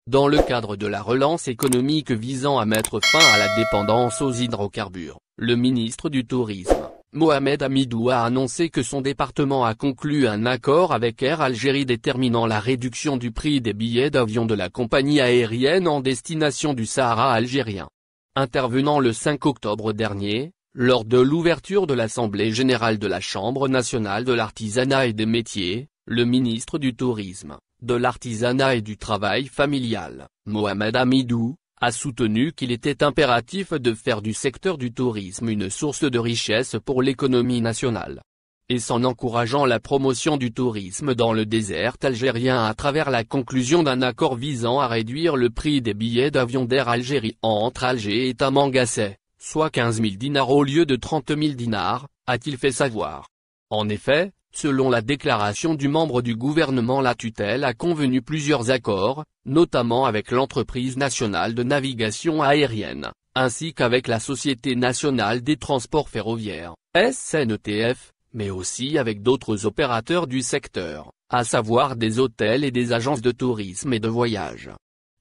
dans le cadre de la relance économique visant à mettre fin à la dépendance aux hydrocarbures. Le ministre du Tourisme, Mohamed Hamidou, a annoncé que son département a conclu un accord avec Air Algérie déterminant la réduction du prix des billets d'avion de la compagnie aérienne en destination du Sahara algérien. Intervenant le 5 octobre dernier, lors de l'ouverture de l'Assemblée générale de la Chambre nationale de l'artisanat et des métiers, le ministre du Tourisme, de l'Artisanat et du Travail familial, Mohamed Hamidou, a soutenu qu'il était impératif de faire du secteur du tourisme une source de richesse pour l'économie nationale. Et en encourageant la promotion du tourisme dans le désert algérien à travers la conclusion d'un accord visant à réduire le prix des billets d'avion d'Air Algérie entre Alger et Tamanghasset, soit 15 000 dinars au lieu de 30 000 dinars, a-t-il fait savoir. En effet, selon la déclaration du membre du gouvernement, la tutelle a convenu plusieurs accords, notamment avec l'entreprise nationale de navigation aérienne, ainsi qu'avec la Société nationale des transports ferroviaires, SNETF, mais aussi avec d'autres opérateurs du secteur, à savoir des hôtels et des agences de tourisme et de voyage.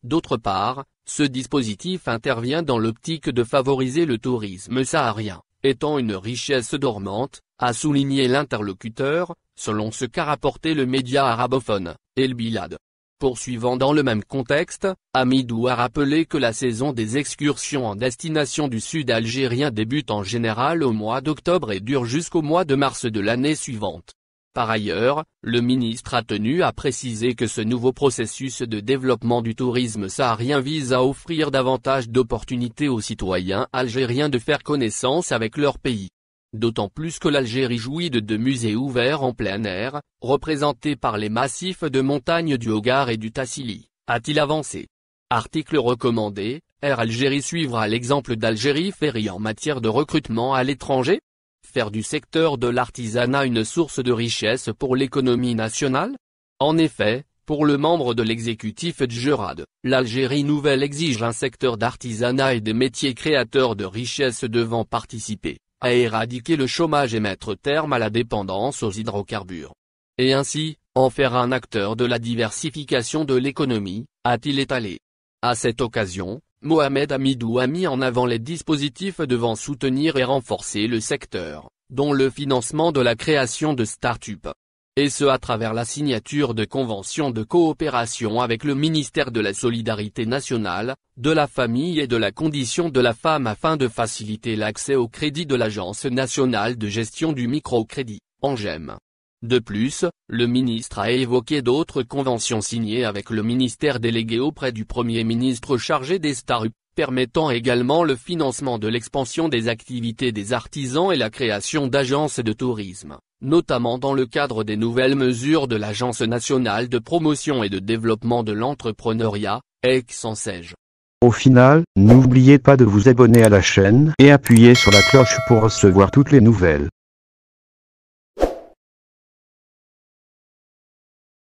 D'autre part, ce dispositif intervient dans l'optique de favoriser le tourisme saharien, étant une richesse dormante, a souligné l'interlocuteur, selon ce qu'a rapporté le média arabophone, El Bilad. Poursuivant dans le même contexte, Hamidou a rappelé que la saison des excursions en destination du sud algérien débute en général au mois d'octobre et dure jusqu'au mois de mars de l'année suivante. Par ailleurs, le ministre a tenu à préciser que ce nouveau processus de développement du tourisme saharien vise à offrir davantage d'opportunités aux citoyens algériens de faire connaissance avec leur pays. D'autant plus que l'Algérie jouit de 2 musées ouverts en plein air, représentés par les massifs de montagnes du Hogar et du Tassili, a-t-il avancé. Article recommandé, Air Algérie suivra l'exemple d'Algérie Ferry en matière de recrutement à l'étranger? Faire du secteur de l'artisanat une source de richesse pour l'économie nationale? En effet, pour le membre de l'exécutif Djerad, l'Algérie nouvelle exige un secteur d'artisanat et des métiers créateurs de richesse devant participer à éradiquer le chômage et mettre terme à la dépendance aux hydrocarbures. Et ainsi, en faire un acteur de la diversification de l'économie, a-t-il étalé. À cette occasion, Mohamed Hamidou a mis en avant les dispositifs devant soutenir et renforcer le secteur, dont le financement de la création de start-up. Et ce à travers la signature de conventions de coopération avec le ministère de la Solidarité nationale, de la famille et de la condition de la femme afin de faciliter l'accès au crédit de l'Agence nationale de gestion du microcrédit, ANGEM. De plus, le ministre a évoqué d'autres conventions signées avec le ministère délégué auprès du Premier ministre chargé des start-up, permettant également le financement de l'expansion des activités des artisans et la création d'agences de tourisme, notamment dans le cadre des nouvelles mesures de l'Agence nationale de promotion et de développement de l'entrepreneuriat, ANSEJ. Au final, n'oubliez pas de vous abonner à la chaîne et appuyer sur la cloche pour recevoir toutes les nouvelles.